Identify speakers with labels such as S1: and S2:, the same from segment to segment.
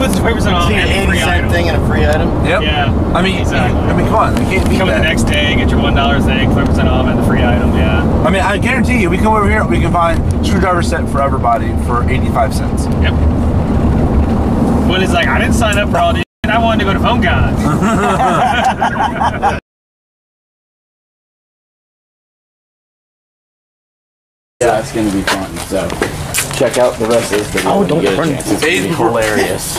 S1: with 20% off and a free item.
S2: thing and a free item.
S3: Yep.
S1: Yeah.
S3: I mean,
S1: exactly.
S3: come on. You can't beat
S1: Come
S3: that.
S1: the next day, get your $1 thing, 20% off and the free item. Yeah.
S3: I mean, I guarantee you, we come over here, we can find screwdriver set for everybody for 85 cents.
S1: Yep. When it's like, I didn't sign up for all these. I wanted to go to PhoneCon.
S2: Yeah, it's gonna be fun. So check out the rest of this video. Oh, don't burn it. It's gonna be hilarious.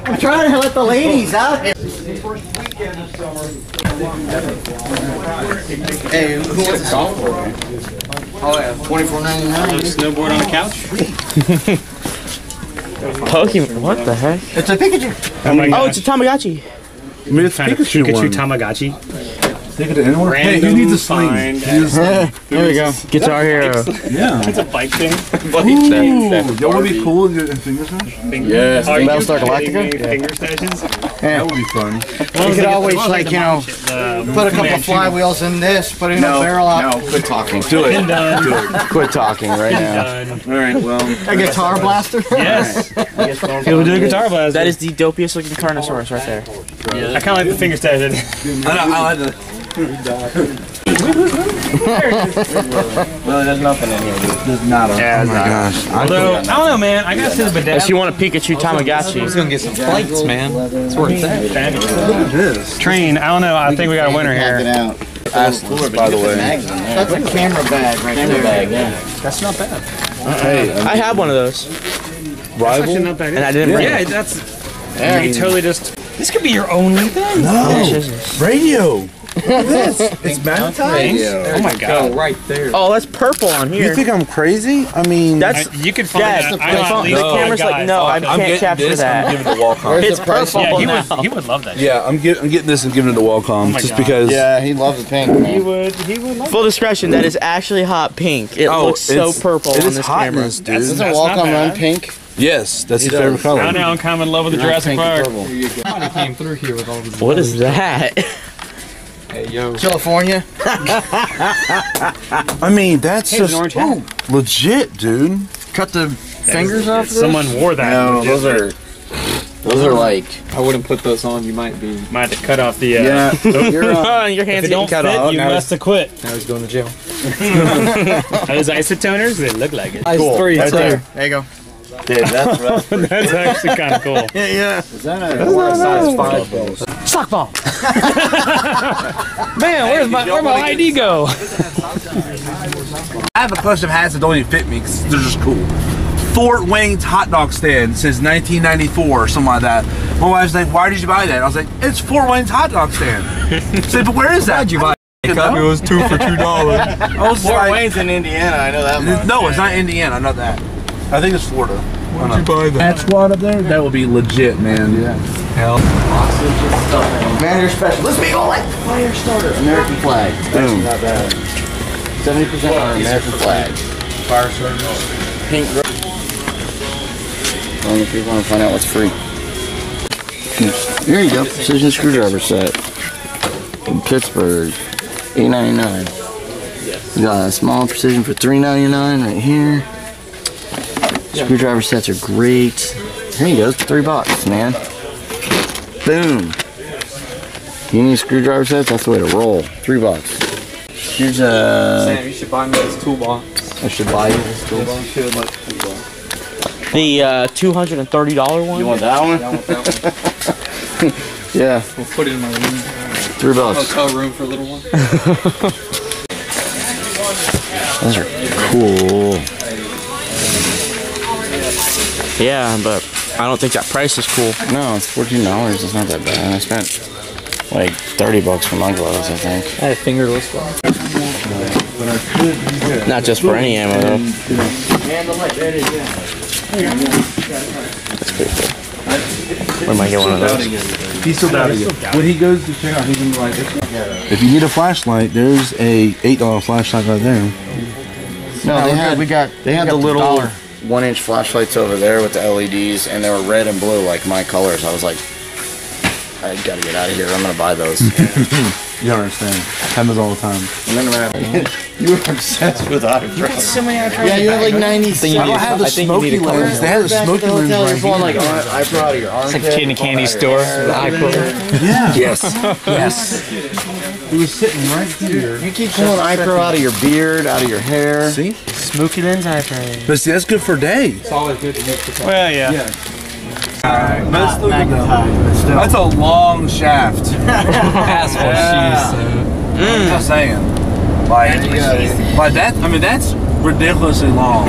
S4: I'm trying to let the ladies out here.
S2: Hey, who wants a softboard? Oh yeah, $24.99.
S1: Snowboard on the couch.
S5: Pokemon, what the heck?
S4: It's a Pikachu.
S1: Oh my
S5: Oh, it's a Tamagotchi.
S3: I mean, it's Pikachu one.
S1: Tamagotchi.
S3: Take it to anyone. Hey, who needs a sling?
S4: There we go.
S5: Guitar Hero.
S3: Yeah.
S1: It's a bike thing.
S3: Ooh, that would be cool in finger smash?
S2: Yes.
S1: Are you
S4: Battlestar Galactica?
S1: Finger stashes?
S3: That would be fun.
S4: You could always, like, you know, put a couple of flywheels in this, put it in a barrel out.
S2: No, quit talking.
S3: Do it.
S1: Done.
S2: Quit talking right now.
S1: Done.
S3: All right, well.
S4: A guitar blaster.
S1: Yes. People do guitar blast.
S5: That is the dopiest looking Carnosaurus right there.
S1: I kind of like the finger stash.
S3: I like the.
S2: Well, there's nothing in here.
S3: There's not a.
S5: Yeah,
S3: oh my gosh.
S1: Although, I don't know, man. I gotta say the bidet.
S5: Unless you want a Pikachu Tamagotchi.
S6: He's gonna get some plates, man. That's where it's at.
S3: Look at this.
S1: Train. I don't know. I think we got a winner
S2: Pack it
S1: here.
S2: out. By the way.
S4: That's a camera bag right there.
S2: Bag, yeah.
S1: That's not bad.
S3: Hey,
S5: I have one of those,
S3: rival.
S1: Not bad.
S5: and I didn't bring
S1: Yeah,
S5: it.
S1: that's. You totally just. This could be your only thing.
S3: No. Radio. Look at this. It's magnetized.
S1: Oh my god.
S6: Right there.
S5: Oh, that's purple on here.
S3: You think I'm crazy? I mean,
S5: That's
S1: You could find
S5: Dad,
S1: that.
S5: the
S1: I know at
S5: phone-
S1: least
S5: the
S1: five
S5: camera's like,
S1: guys.
S5: no, I
S3: I'm
S5: can't
S3: getting
S5: capture
S3: this.
S5: that.
S3: I'm giving it to Wacom.
S5: It's purple
S1: Yeah,
S5: now.
S1: he would love that.
S3: Yeah, I'm getting this and giving it to Wacom
S1: my
S3: just
S1: God.
S3: because.
S2: Yeah, he loves the pink, man.
S1: He would love
S5: Full discretion, that is actually hot pink. It
S3: Oh,
S5: looks so
S3: it's-
S5: purple
S3: it
S5: on
S3: is
S5: this
S3: hotness,
S5: camera.
S3: dude.
S2: Doesn't
S1: That's not
S2: Wacom run
S1: bad.
S2: pink?
S3: Yes, that's his
S2: does.
S3: favorite color.
S1: Now I'm kind of in love with the Jurassic
S2: Pink and
S1: Park.
S2: purple.
S6: Came through here with all the.
S5: What is that?
S6: Hey, yo.
S4: California.
S3: I mean, that's
S1: Hey, there's
S3: just
S1: an orange hat.
S3: legit, dude.
S4: Cut the fingers off this?
S1: Someone wore that.
S2: No, those are like.
S6: I wouldn't put those on. You might be.
S1: Might have to cut off the.
S2: Yeah, you're
S5: Your hands
S1: If it
S5: getting
S1: don't
S5: cut
S1: fit,
S5: off.
S1: you must have quit.
S6: Now he's going to jail.
S1: Are those isotoners? They look like it.
S6: Cool.
S1: Three.
S6: Right there.
S4: There you go.
S2: Dude, that's rough.
S1: That's actually kind of cool.
S4: Yeah.
S2: Is that a size 5 though?
S1: Sock ball. Man, where my ID go?
S3: I have a collection of hats that don't even fit me because they're just cool. Fort Wayne's hot dog stand since 1994 or something like that. My wife's like, "Why did you buy that?" I was like, "It's Fort Wayne's hot dog stand." I said, "But where is that?"
S6: Why'd you buy it? It was 2 for $2.
S3: I was
S2: Fort
S3: like,
S2: Wayne's in Indiana, I know that much.
S3: "No, it's not Indiana. I know that. I think it's Florida."
S6: Why'd you buy that?
S3: That squad up there, that would be legit, man. Yeah.
S6: Hell.
S2: Man, you're special. Let's be all like fire starter. American flag. Boom. Not bad. 70% on American flag. Fire starter. Pink. Only if you want to find out what's free. Here you go. Precision screwdriver set. From Pittsburgh. $8.99. We got a small precision for $3.99 right here. Screwdriver sets are great. Here you go, $3, man. Boom. You need screwdriver sets? That's the way to roll. $3. Here's a.
S6: Sam, you should buy me this toolbox.
S2: I should buy you this
S6: Yes,
S2: toolbox.
S6: you should like the toolbox.
S5: The $230 one?
S2: You want that one?
S6: I want that one.
S2: Yeah,
S6: We'll put it in my room.
S2: $3.
S6: Hotel room for a little one.
S2: Those are cool.
S5: Yeah, but I don't think that price is cool.
S2: No, it's $14. It's not that bad. I spent like $30 for my gloves, I think.
S6: I had fingerless one.
S5: Not just for any ammo though. That's pretty cool. Where might I get one of those?
S3: He's still doubting it. When he goes to check out, he's gonna be like, "If you need a flashlight, there's a $8 flashlight right there."
S2: No, they had
S4: they
S2: the little 1-inch flashlights over there with the LEDs, and they were red and blue like my colors. I was like, I gotta get out of here. I'm gonna buy those.
S3: You don't understand. Happens all the time.
S2: You were obsessed with eyebrows.
S4: So many eyebrows.
S2: Yeah, you have like 97.
S3: I don't have the smoky lens. They have the smoky lens
S2: You're pulling
S3: right
S2: like eyebrow out of your armpit.
S1: It's like kid in a candy store.
S3: Yeah.
S2: Yes.
S3: Yes. He was sitting right here.
S2: You keep pulling eyebrow out of your beard, out of your hair.
S3: See?
S5: Smoky lens eyebrow.
S3: But see, that's good for days.
S6: It's always good to make the
S1: Well, yeah.
S3: That's a long shaft.
S5: That's what she said.
S3: I'm just saying. Like that, I mean, that's ridiculously long.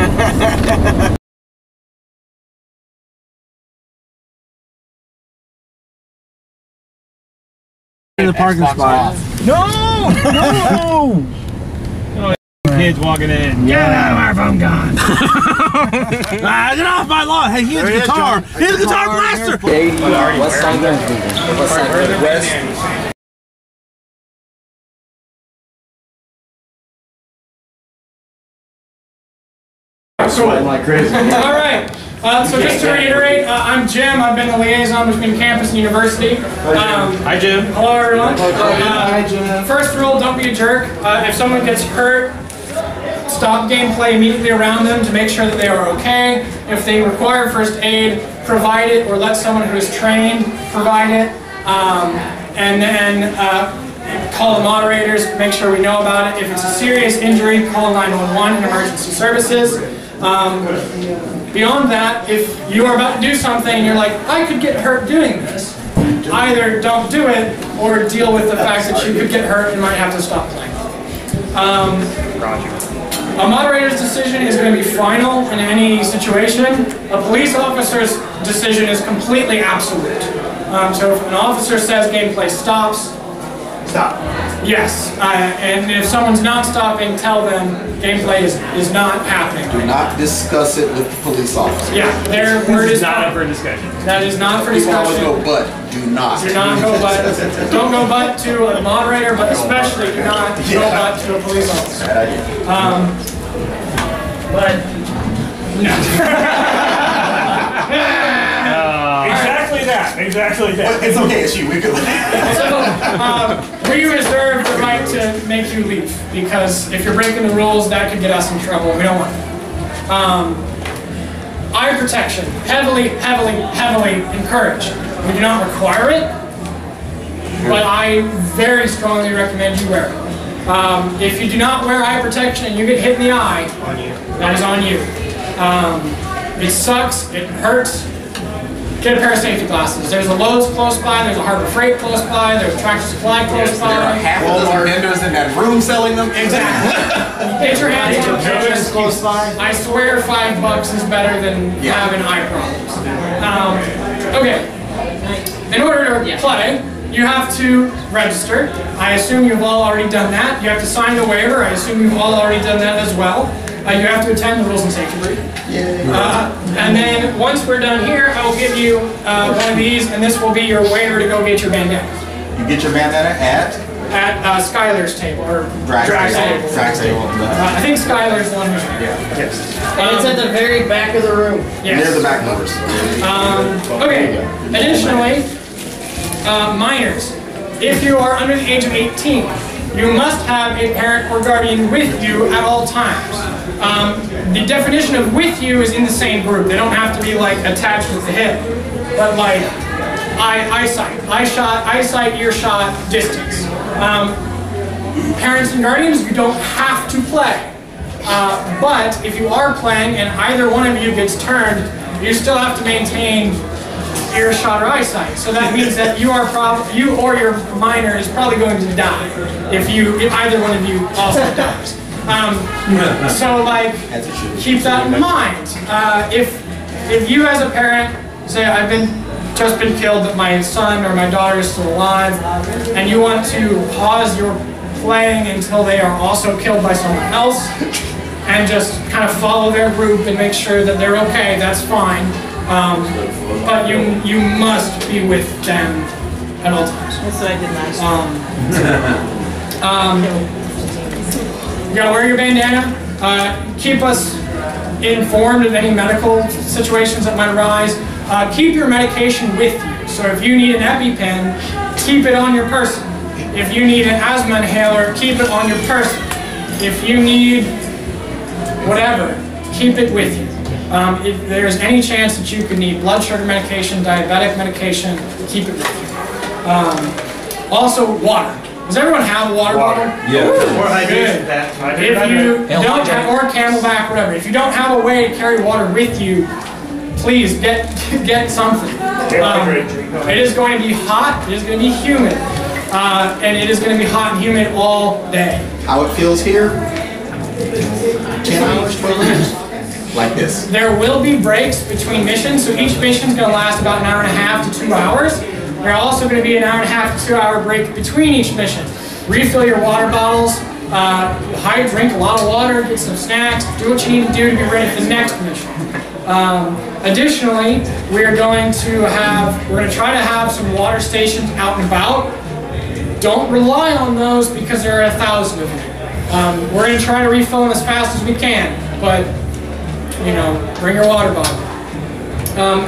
S3: In the parking spot.
S1: No! Kids walking in. Get out of our phone gun.
S3: Get off my lawn! Hey, he has a guitar! He has a guitar blaster!
S2: 80 West Side Guns. West Side West.
S7: Like crazy. All right. So just to reiterate, I'm Jim. I've been the liaison between campus and university.
S1: Hi, Jim.
S7: Hello, everyone. Hi, Jim. First rule: don't be a jerk. If someone gets hurt, stop gameplay immediately around them to make sure that they are okay. If they require first aid, provide it, or let someone who is trained provide it. And then call the moderators, make sure we know about it. If it's a serious injury, call 911 and emergency services. Beyond that, if you are about to do something and you're like, I could get hurt doing this, either don't do it or deal with the fact that you could get hurt and might have to stop playing. A moderator's decision is going to be final in any situation. A police officer's decision is completely absolute. So if an officer says gameplay stops, stop. Yes, and if someone's not stopping, tell them gameplay is not happening.
S8: Do not discuss it with the police officer.
S7: Yeah, their word is
S1: not up for discussion.
S7: That is not for
S8: People always
S7: discussion.
S8: go, but do not.
S7: Do not go butt. Don't go butt to a moderator, but especially do not go butt to a police officer. But no.
S1: Exactly that.
S8: It's okay, it's you. We good.
S7: So, we reserve the right to make you leave, because if you're breaking the rules, that could get us in trouble. We don't want that. Eye protection, heavily encouraged. We do not require it, but I very strongly recommend you wear it. If you do not wear eye protection and you get hit in the eye, that is on you. It sucks, it hurts. Get a pair of safety glasses. There's a Lowe's close by, there's a Harbor Freight close by, there's a Tractor Supply close by.
S8: There are half of those vendors in that room selling them.
S7: Exactly. Get your hands on those close by. I swear $5 is better than having eye problems. Okay. In order to play, you have to register. I assume you've all already done that. You have to sign the waiver. I assume you've all already done that as well. You have to attend the rules and safety brief. And then once we're done here, I will give you one of these, and this will be your waiver to go get your bandana.
S8: You get your bandana at
S7: Skylar's table, or
S8: Drag's table.
S7: I think Skylar's the one who's here.
S8: Yes.
S4: And it's at the very back of the room.
S7: Yes.
S8: Near the back doors.
S7: Okay. Additionally, minors, if you are under the age of 18, you must have a parent or guardian with you at all times. The definition of with you is in the same group. They don't have to be like attached with the hip, but like eyesight, earshot, distance. Parents and guardians, you don't have to play. But if you are playing and either one of you gets turned, you still have to maintain earshot or eyesight. So that means that you or your minor is probably going to die if either one of you also dies. So like, keep that in mind. If you as a parent say, I've just been killed, but my son or my daughter is still alive, and you want to pause your playing until they are also killed by someone else, and just kind of follow their group and make sure that they're okay, that's fine. But you must be with them at all times.
S9: That's what I did last time.
S7: You gotta wear your bandana. Keep us informed of any medical situations that might arise. Keep your medication with you. So if you need an EpiPen, keep it on your person. If you need an asthma inhaler, keep it on your person. If you need whatever, keep it with you. If there's any chance that you could need blood sugar medication, diabetic medication, keep it with you. Also, water. Does everyone have a water bottle?
S3: Yeah.
S1: Or
S7: Good.
S1: hydration.
S7: If you don't have, or Camelback, whatever. If you don't have a way to carry water with you, please get something. It is going to be hot. It is going to be humid, and it is going to be hot and humid all day.
S8: How it feels here? 10 hours, 12 hours? Like this.
S7: There will be breaks between missions, so each mission is going to last about an hour and a half to 2 hours. There are also going to be an hour and a half to 2 hour break between each mission. Refill your water bottles, drink a lot of water, get some snacks, do what you need to do to be ready for the next mission. Additionally, we're going to try to have some water stations out and about. Don't rely on those because there are 1,000 of them. We're going to try to refill them as fast as we can, but you know, bring your water bottle.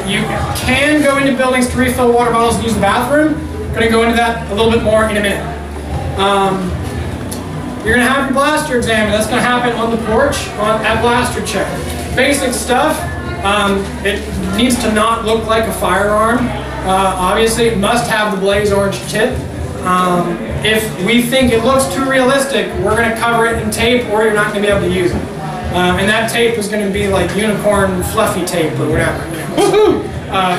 S7: You can go into buildings to refill water bottles and use the bathroom. I'm going to go into that a little bit more in a minute. You're going to have your blaster examined. That's going to happen on the porch at blaster check. Basic stuff. It needs to not look like a firearm. Obviously, it must have the blaze orange tip. If we think it looks too realistic, we're going to cover it in tape, or you're not going to be able to use it. And that tape is going to be like unicorn fluffy tape or whatever.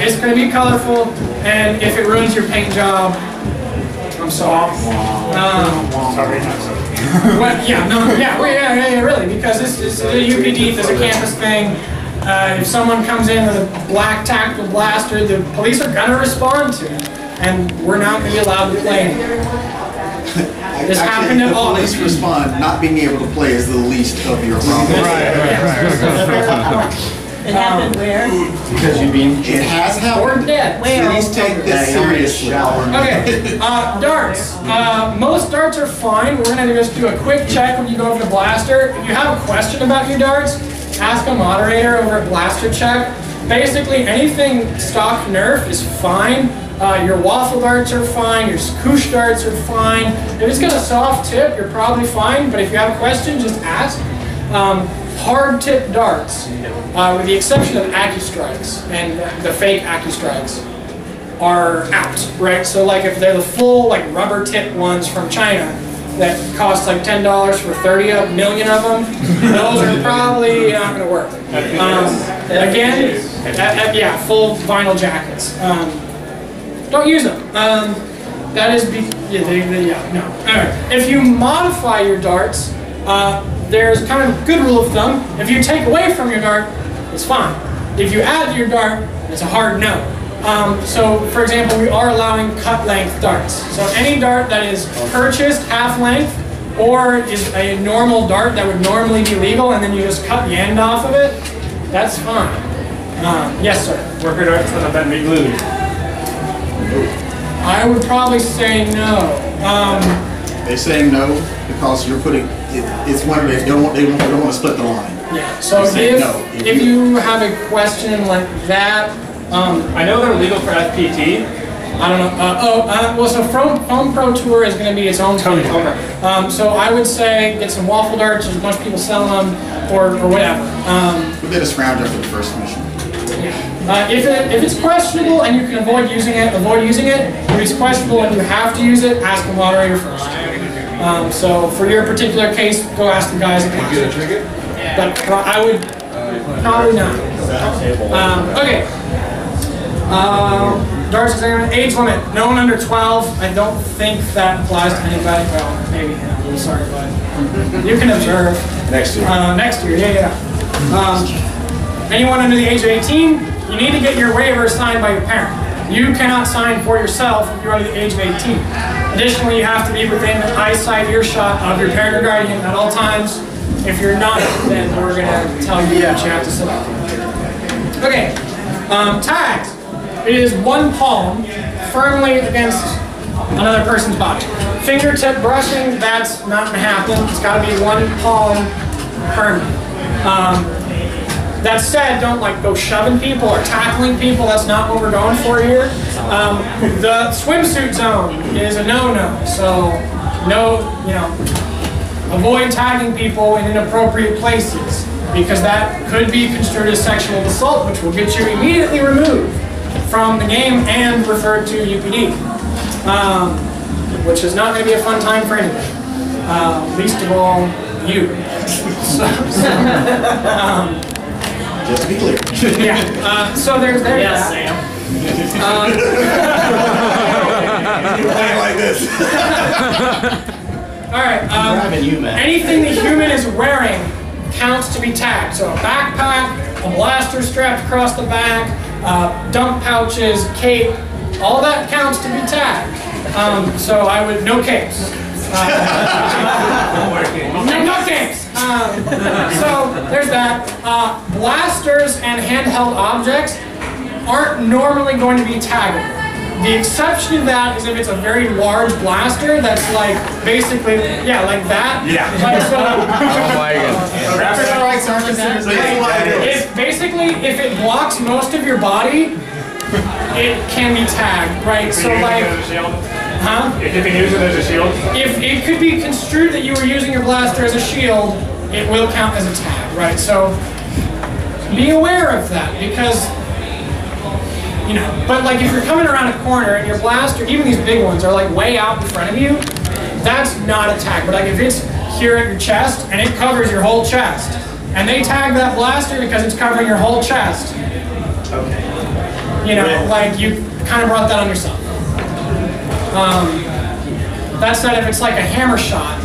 S7: It's going to be colorful, and if it ruins your paint job, I'm sorry.
S1: Sorry, not sorry.
S7: Yeah, really, because this is a UPD, there's a campus thing. If someone comes in with a black tactical blaster, the police are going to respond to it, and we're not going to be allowed to play it. This happened at all.
S8: The police respond, not being able to play is the least of your problems.
S10: It happened where?
S8: Because you've been. It has happened.
S7: Or dead.
S10: Where?
S8: Please take this seriously.
S7: Okay, darts. Most darts are fine. We're going to just do a quick check when you go over the blaster. If you have a question about your darts, ask a moderator over at Blaster Check. Basically, anything stock Nerf is fine. Your waffle darts are fine. Your Koosh darts are fine. If it's got a soft tip, you're probably fine. But if you have a question, just ask. Hard tip darts, with the exception of AccuStrikes and the fake AccuStrikes, are out, right? So like if they're the full like rubber tip ones from China that cost like $10 for 30 million of them, those are probably not going to work. Again, yeah, full vinyl jackets. Don't use them. That is, no. All right. If you modify your darts, there's kind of a good rule of thumb. If you take away from your dart, it's fine. If you add to your dart, it's a hard no. So, for example, we are allowing cut length darts. So any dart that is purchased half length or is a normal dart that would normally be legal and then you just cut the end off of it, that's fine. Yes, sir?
S1: Worker darts that have been re-glued.
S7: I would probably say no.
S8: They say no because you're putting it's one way they don't want to split the line.
S7: Yeah. So if you have a question like that,
S1: I know they're legal for FPT.
S7: I don't know. Well, so Foam Pro Tour is going to be its own thing.
S1: Okay.
S7: So I would say get some waffle darts. There's a bunch of people selling them, or whatever.
S8: We did a scrounger for the first mission.
S7: Yeah. If it's questionable and you can avoid using it, avoid using it. If it's questionable and you have to use it, ask the moderator first. So for your particular case, go ask the guys at Blaster. But I would probably not. Okay. Darts exam, age limit, no one under 12. I don't think that applies to anybody. Well, maybe. I'm really sorry, but you can observe.
S8: Next year.
S7: Next year, yeah. Anyone under the age of 18, you need to get your waiver signed by your parent. You cannot sign for yourself if you're under the age of 18. Additionally, you have to be within eyesight, earshot of your parent or guardian at all times. If you're not, then we're going to tell you that you have to sit up. Okay, tags. It is one palm firmly against another person's body. Fingertip brushing, that's not going to happen. It's got to be one palm permanent. That said, don't like go shoving people or tackling people. That's not what we're going for here. The swimsuit zone is a no-no. So no, avoid tagging people in inappropriate places because that could be construed as sexual assault, which will get you immediately removed from the game and referred to UPD, which is not going to be a fun time for anybody, least of all you.
S8: Just to be clear.
S7: Yeah. So there's that.
S1: Yes, Sam.
S8: Like this.
S7: All right.
S8: Grabbing you, man.
S7: Anything the human is wearing counts to be tagged. So a backpack, a blaster strapped across the back, dump pouches, cape, all that counts to be tagged. So I would no capes. No capes. So there's that. Blasters and handheld objects aren't normally going to be taggable. The exception to that is if it's a very large blaster that's like basically, yeah, like that.
S3: Yeah.
S7: Like, so, if it blocks most of your body, it can be tagged, right? So like, huh?
S1: If you can use it as a shield?
S7: If it could be construed that you were using your blaster as a shield, it will count as a tag, right? So be aware of that because, but like if you're coming around a corner and your blaster, even these big ones, are like way out in front of you, that's not a tag. But like if it's here at your chest and it covers your whole chest, and they tag that blaster because it's covering your whole chest, okay. Like you kind of brought that on yourself. That said, if it's like a hammer shot,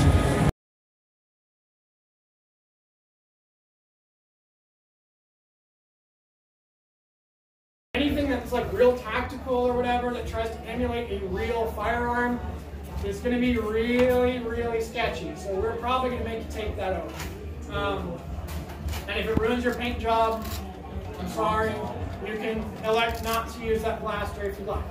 S7: anything that's like real tactical or whatever that tries to emulate a real firearm is going to be really, really sketchy. So we're probably going to make you take that over. And if it ruins your paint job, I'm sorry. You can elect not to use that blaster if you like.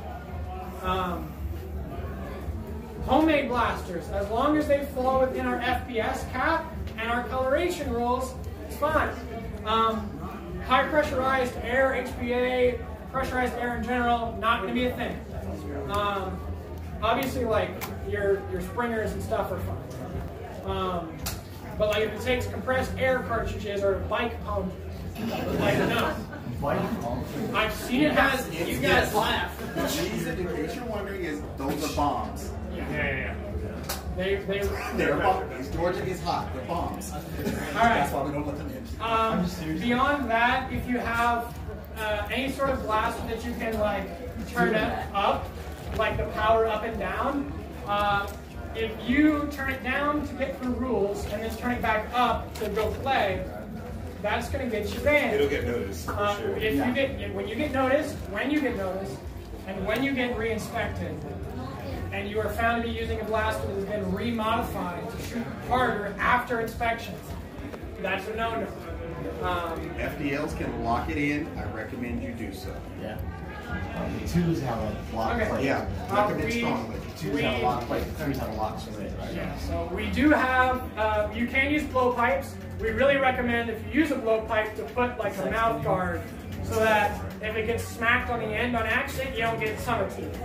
S7: Homemade blasters, as long as they fall within our FPS cap and our coloration rules, it's fine. High pressurized air, HPA, pressurized air in general, not going to be a thing. Obviously, like your springers and stuff are fine. But like if it takes compressed air cartridges or a bike pump, like no. I've seen it has. You guys laugh.
S8: In case you're wondering, those are bombs.
S7: Yeah.
S8: They're bombs. Georgia is hot. They're bombs.
S7: All right.
S8: That's why we don't let them in.
S7: Beyond that, if you have any sort of blaster that you can like turn it up, like the power up and down, if you turn it down to get through rules and then turn it back up to go play, that's going to get you banned.
S8: It'll get noticed.
S7: If you get when you get noticed, and when you get re-inspected, and you are found to be using a blaster that has been remodified to shoot harder after inspections, that's a no-no.
S8: FDLs can lock it in. I recommend you do so.
S4: Yeah. The twos have a lock plate.
S8: Yeah, recommend strongly.
S4: The twos have a lock plate. The threes have a lock switch. Right?
S7: Yeah. So we do have. You can use blowpipes. We really recommend if you use a blowpipe to put like a mouth guard, so that if it gets smacked on the end on accident, you don't get summer teeth.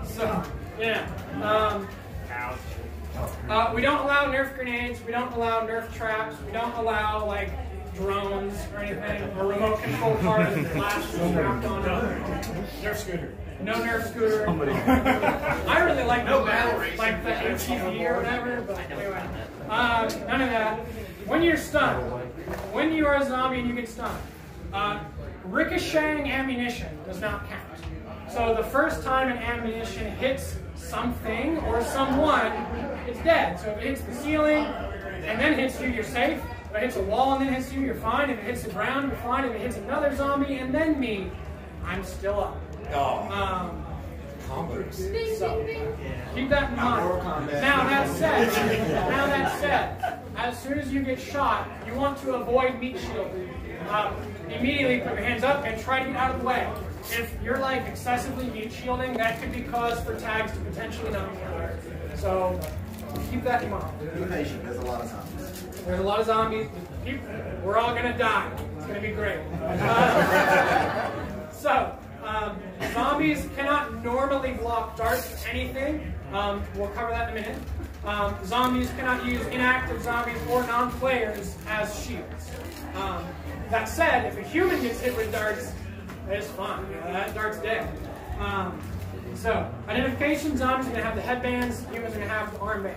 S7: So yeah. We don't allow Nerf grenades. We don't allow Nerf traps. We don't allow like drones or anything, or remote control cars with flashes strapped on them. Nerf scooter. No Nerf scooter. I really like no batteries, like the ATV or whatever, but anyway. None of that. When you're stunned, when you are a zombie and you get stunned, ricocheting ammunition does not count. So the first time an ammunition hits something or someone, it's dead. So if it hits the ceiling and then hits you, you're safe. If it hits a wall and then hits you, you're fine. If it hits the ground, you're fine. If it hits another zombie and then me, I'm still up. So keep that in mind. Now that said, as soon as you get shot, you want to avoid meat shielding. Immediately put your hands up and try to get out of the way. If you're like excessively meat shielding, that could be cause for tags to potentially not be covered. So keep that in mind.
S8: Be patient. There's a lot of zombies.
S7: There's a lot of zombies. We're all gonna die. It's gonna be great. Zombies cannot normally block darts or anything. We'll cover that in a minute. Zombies cannot use inactive zombies or non-players as shields. That said, if a human gets hit with darts, it's fine. You know, that dart's dead. Identification, zombies are going to have the headbands, humans are going to have the armbands.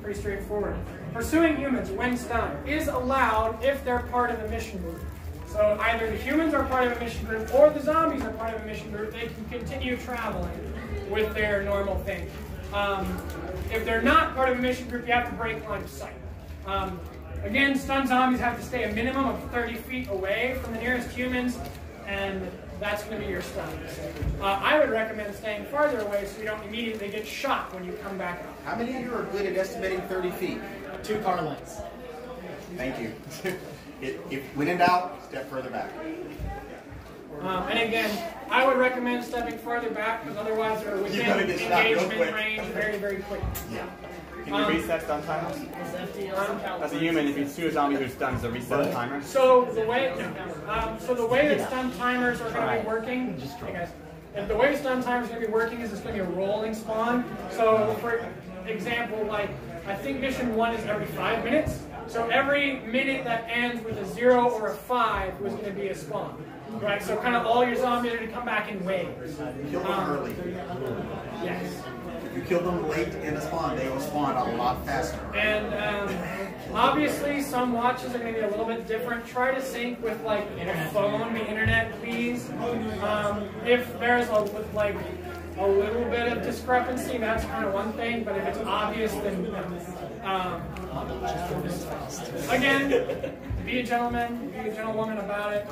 S7: Pretty straightforward. Pursuing humans when stunned is allowed if they're part of a mission group. So either the humans are part of a mission group or the zombies are part of a mission group. They can continue traveling with their normal thing. If they're not part of a mission group, you have to break line of sight. Again, stunned zombies have to stay a minimum of 30 feet away from the nearest humans, and that's going to be your stun. I would recommend staying farther away so you don't immediately get shot when you come back up.
S8: How many of you are good at estimating 30 feet?
S9: 2 car lengths.
S8: Thank you. If when in doubt, step further back.
S7: And again, I would recommend stepping further back because otherwise they're within engagement range very, very quick.
S8: Yeah.
S1: Can you reset stun timers? As a human, if you shoot a zombie who's stunned, does it reset the timer?
S7: So the way that stun timers are going to be working, hey guys, if the way stun timers are going to be working is it's going to be a rolling spawn. So for example, like I think mission 1 is every 5 minutes. So every minute that ends with a 0 or a 5 was going to be a spawn. Right, so kind of all your zombies are going to come back in waves.
S8: Kill them early.
S7: Yes.
S8: If you kill them late in the spawn, they will spawn a lot faster.
S7: And obviously, some watches are going to be a little bit different. Try to sync with like a phone, the internet, please. If there's a little bit of discrepancy, that's kind of one thing. But if it's obvious, then again. Be a gentleman, be a gentlewoman about it.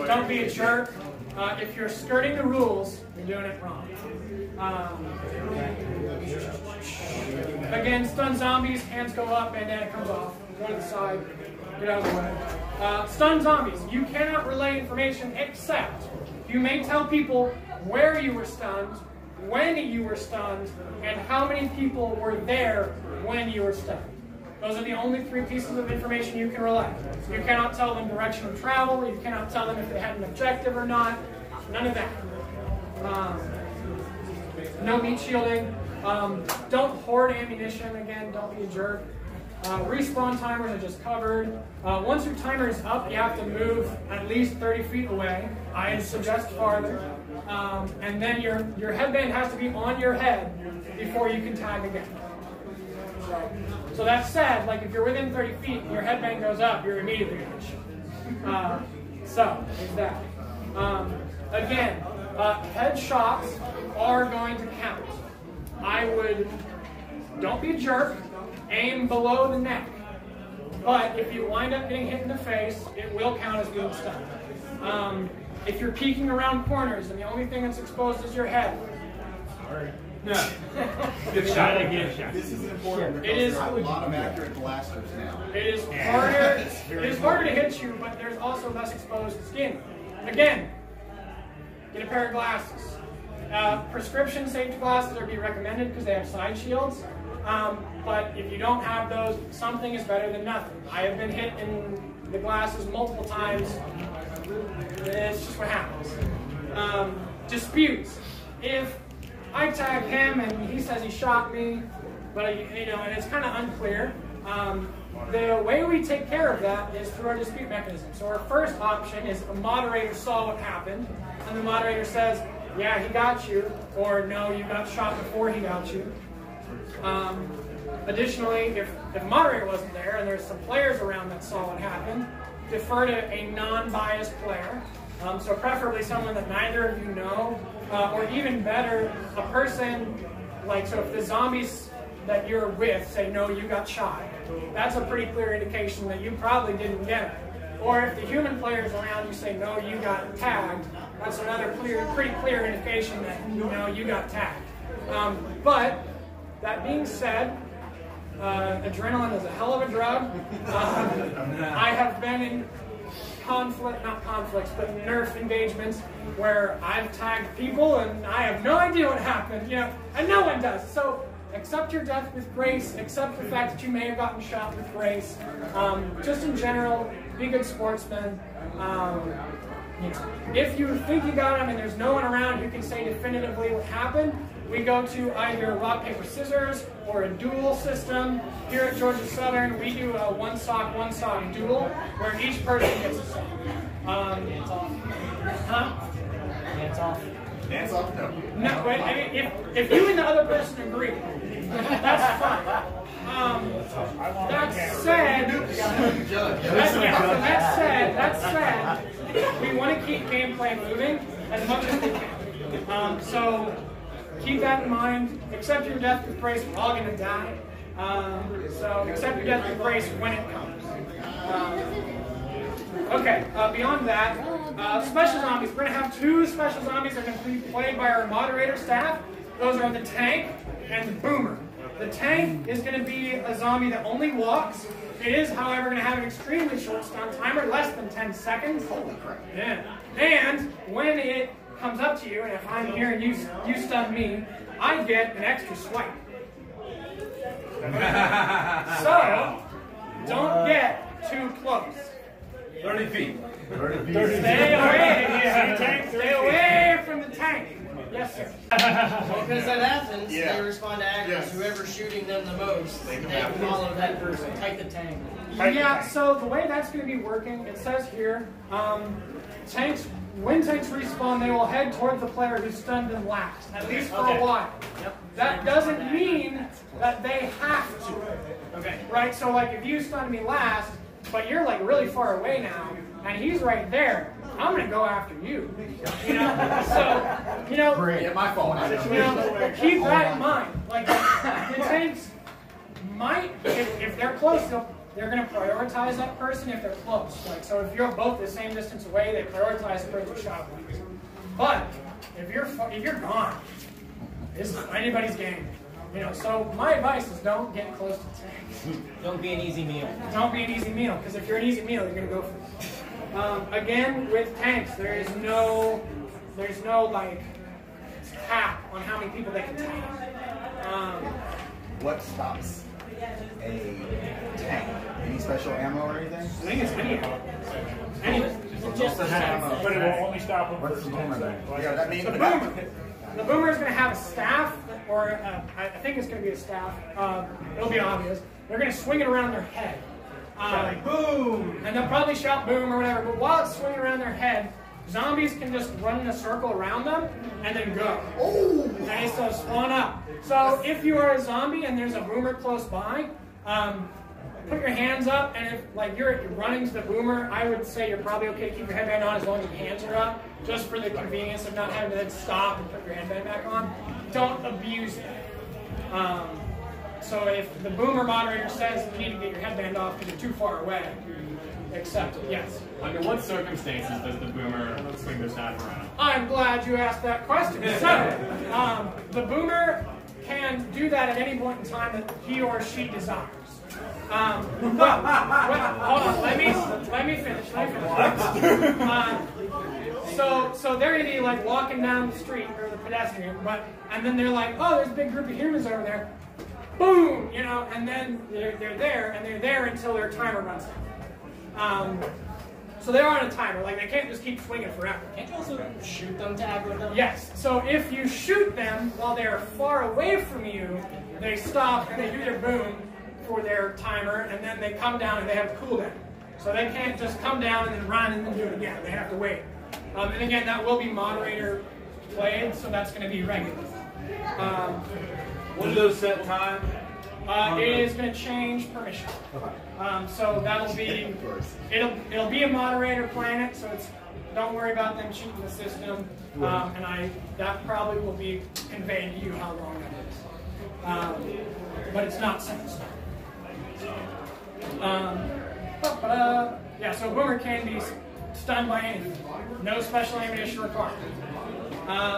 S7: Don't be a jerk. If you're skirting the rules, you're doing it wrong. Again, stun zombies, hands go up, bandana comes off. Go to the side, get out of the way. Stun zombies, you cannot relay information except you may tell people where you were stunned, when you were stunned, and how many people were there when you were stunned. Those are the only 3 pieces of information you can relay. You cannot tell them direction of travel. You cannot tell them if they had an objective or not. None of that. No meat shielding. Don't hoard ammunition. Again, don't be a jerk. Respawn timers are just covered. Once your timer is up, you have to move at least 30 feet away. I suggest farther. And then your headband has to be on your head before you can tag again. So that said, like if you're within 30 feet and your headband goes up, you're immediately going to shoot. So, there's that. Again, headshots are going to count. Don't be a jerk, aim below the neck. But if you wind up getting hit in the face, it will count as being stunned. If you're peeking around corners and the only thing that's exposed is your head, no.
S1: Good shot.
S8: This is important because there's a lot of accurate blasters now.
S7: It is harder to hit you, but there's also less exposed skin. Again, get a pair of glasses. Prescription safety glasses are be recommended because they have side shields. But if you don't have those, something is better than nothing. I have been hit in the glasses multiple times. It's just what happens. Disputes. If I tag him and he says he shot me, but and it's kind of unclear. The way we take care of that is through our dispute mechanism. So our first option is a moderator saw what happened, and the moderator says, yeah, he got you, or no, you got shot before he got you. Additionally, if the moderator wasn't there and there's some players around that saw what happened, defer to a non-biased player. So preferably someone that neither of you know, or even better, a person, so if the zombies that you're with say, no, you got shot, that's a pretty clear indication that you probably didn't get it. Or if the human players around you say, no, you got tagged, that's another pretty clear indication that, you got tagged. But, that being said, adrenaline is a hell of a drug. I have been in not conflicts, but nerf engagements where I've tagged people and I have no idea what happened, and no one does. So accept your death with grace, accept the fact that you may have gotten shot with grace. Just in general, be good sportsmen. You know, if you think you got him and there's no one around who can say definitively what happened, we go to either rock, paper, scissors or a duel system. Here at Georgia Southern, we do a one sock duel where each person gets a sock.
S9: Dance off.
S7: Huh?
S9: Dance off.
S8: Dance off? No.
S7: No, but I mean, if you and the other person agree, that's fine. That said, we want to keep gameplay moving as much as we can. So keep that in mind. Accept your death with grace. We're all going to die. So accept your death with grace when it comes. Okay, beyond that, special zombies. We're going to have 2 special zombies that are going to be played by our moderator staff. Those are the tank and the boomer. The tank is going to be a zombie that only walks. It is, however, going to have an extremely short stun timer, less than 10 seconds. Holy crap. Yeah. And when it comes up to you, and if I'm here and you stun me, I get an extra swipe. So, don't get too close.
S3: 30 feet.
S6: 30 feet.
S7: Stay away. Stay away from the tank. Yes, sir.
S4: Because that happens,
S8: Yeah.
S4: they respond to actors.
S8: Yes.
S4: Whoever's shooting them the most, they follow that person. Take the tank.
S7: Yeah, so the way that's going to be working, it says here, when tanks respawn, they will head toward the player who stunned them last, at least for a while. That doesn't mean that they have to.
S4: Okay.
S7: Right, so like if you stunned me last, but you're like really far away now, and he's right there, I'm going to go after you. You know, so, you know,
S8: Yeah, my fault.
S7: keep that in mind. Like, the tanks might, if they're close, they're going to prioritize that person if they're close. Like, so if you're both the same distance away, they prioritize the person shot with. But if you're gone, it's anybody's game. You know, so my advice is don't get close to tanks.
S9: Don't be an easy meal.
S7: Don't be an easy meal, because if you're an easy meal, you're going to go for it. Again, with tanks, there's no like cap on how many people they can tank.
S8: What stops a tank? Any special ammo or anything?
S7: I think it's anything.
S8: Just ammo.
S10: But it will only stop them.
S8: What's the boomer thing? Yeah, that means
S7: The boomer is going to have a staff, or I think it's going to be a staff. It'll be obvious. They're going to swing it around their head.
S8: like boom,
S7: and they'll probably shout boom or whatever. But while it's swinging around their head, zombies can just run in a circle around them and then go. Okay, so spawn up. So if you are a zombie and there's a boomer close by, put your hands up, and if like you're running to the boomer, I would say you're probably okay to keep your headband on as long as your hands are up, just for the convenience of not having to then stop and put your headband back on. Don't abuse it. So if the boomer moderator says you need to get your headband off because you're too far away, accept it, yes.
S1: Under what circumstances does the boomer swing their staff around?
S7: I'm glad you asked that question. So, the boomer can do that at any point in time that he or she desires. Hold on, let me finish. So they're gonna be like walking down the street or the pedestrian, and then they're like, oh, there's a big group of humans over there. Boom, you know, and then they're there until their timer runs out. So they're on a timer, like they can't just keep swinging forever.
S9: Can't you also shoot them to aggro them?
S7: Yes, so if you shoot them while they're far away from you, they stop and they do their boom for their timer, and then they come down and they have a cooldown. So they can't just come down and then run and then do it again. They have to wait. And again, that will be moderator played, so that's going to be regular.
S3: What are those set time?
S7: It is going to change permission. So that'll be it'll be a moderator playing it, so don't worry about them cheating the system. And that probably will be conveyed to you how long that is. But it's not set in stone. Yeah, so boomer can be stunned by anything. No special ammunition required.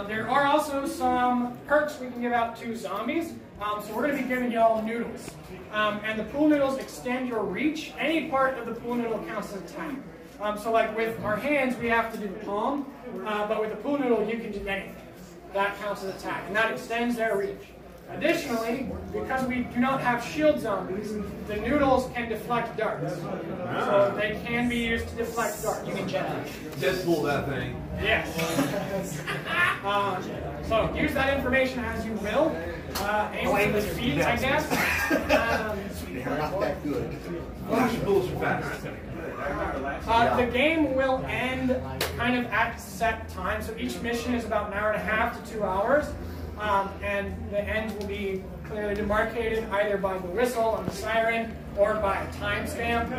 S7: There are also some perks we can give out to zombies. So we're going to be giving y'all noodles. And the pool noodles extend your reach. Any part of the pool noodle counts as a attack. So like with our hands, we have to do the palm. But with the pool noodle, you can do anything. That counts as attack. And that extends their reach. Additionally, because we do not have shield zombies, the noodles can deflect darts. So they can be used to deflect darts. You can
S3: Just pull that thing.
S7: Yes. So use that information as you will. Aim for the feet, I guess.
S8: They're not that good.
S7: The game will end kind of at set time. So each mission is about an hour and a half to 2 hours. And the end will be clearly demarcated either by the whistle on the siren or by a timestamp.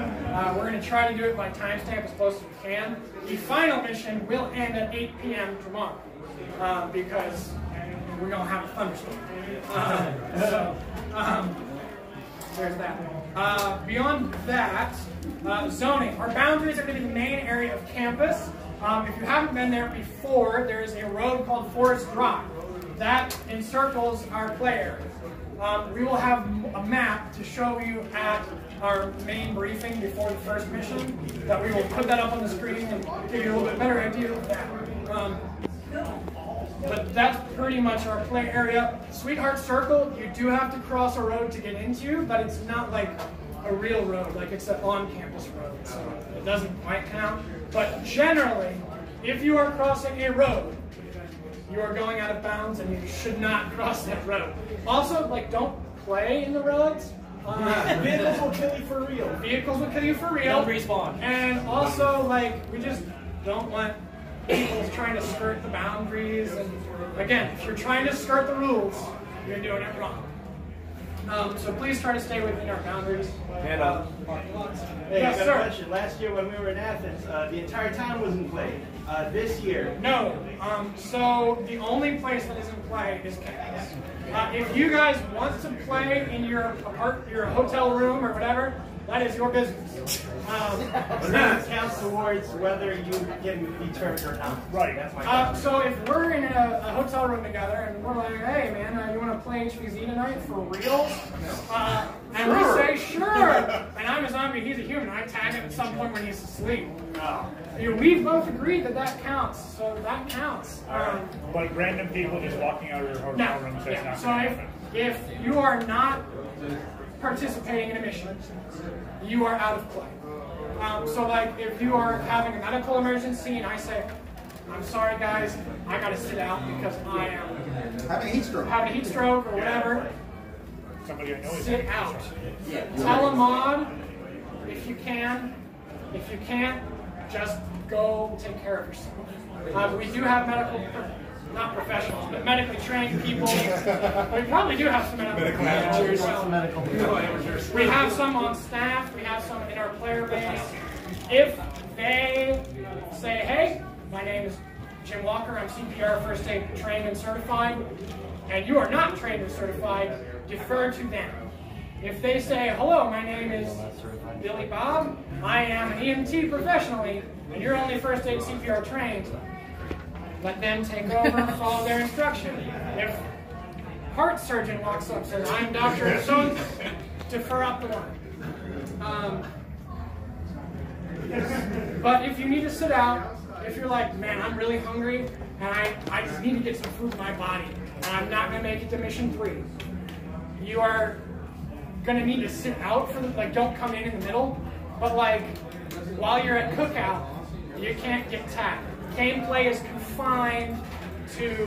S7: We're going to try to do it by timestamp as close as we can. The final mission will end at 8 p.m. tomorrow because we're going to have a thunderstorm. There's that. Beyond that, zoning. Our boundaries are going to be the main area of campus. If you haven't been there before, there is a road called Forest Drive. That encircles our play area. We will have a map to show you at our main briefing before the first mission. That we will put that up on the screen and give you a little bit better idea of that. But that's pretty much our play area. Sweetheart Circle, you do have to cross a road to get into, but it's not like a real road, like it's an on-campus road, so it doesn't quite count. But generally, if you are crossing a road, you are going out of bounds and you should not cross that road. Also, like, don't play in the roads.
S8: Vehicles will kill you for real.
S7: Vehicles will kill you for real.
S9: Don't respawn.
S7: And also, like, we just don't want people trying to skirt the boundaries. And again, if you're trying to skirt the rules, you're doing it wrong. So please try to stay within our boundaries.
S3: Hand up.
S10: Hey,
S7: Yes,
S10: I got
S7: sir.
S10: a question. Last year when we were in Athens, the entire town was in play. This year,
S7: No. So the only place that is in play is campus. If you guys want to play in your hotel room or whatever, that is your business.
S10: that counts towards whether you can be turned or not.
S7: Right.
S10: That's my question.
S7: So if we're in a hotel room together and we're like, hey man, you want to play HVZ tonight for reals? And we say sure. And I'm a zombie, he's a human. I tag him at some point when he's asleep. We've both agreed that counts, so that counts.
S11: But random people just walking out of your hotel room, so it's not
S7: So
S11: going to happen.
S7: if you are not participating in a mission, you are out of play. So like if you are having a medical emergency and I say, I'm sorry guys, I gotta sit out because I am
S8: Having a heat stroke.
S7: having a heat stroke or whatever,
S11: Somebody I know is
S7: sit out. Tell a mod if you can. If you can't, just go take care of yourself. We do have not professionals, but medically trained people. We probably do have some medical amateurs. We have some on staff. We have some in our player base. If they say, hey, my name is Jim Walker, I'm CPR first aid trained and certified, and you are not trained and certified, defer to them. If they say, hello, my name is Billy Bob, I am an EMT professionally, and you're only first aid CPR trained, let them take over and follow their instruction. If heart surgeon walks up and says, I'm Dr. So, defer up the line. But if you need to sit out, if you're like, man, I'm really hungry, and I just need to get some food in my body, and I'm not going to make it to mission 3, you are going to need to sit out for don't come in the middle, but like, while you're at cookout, you can't get tagged. Gameplay is confined to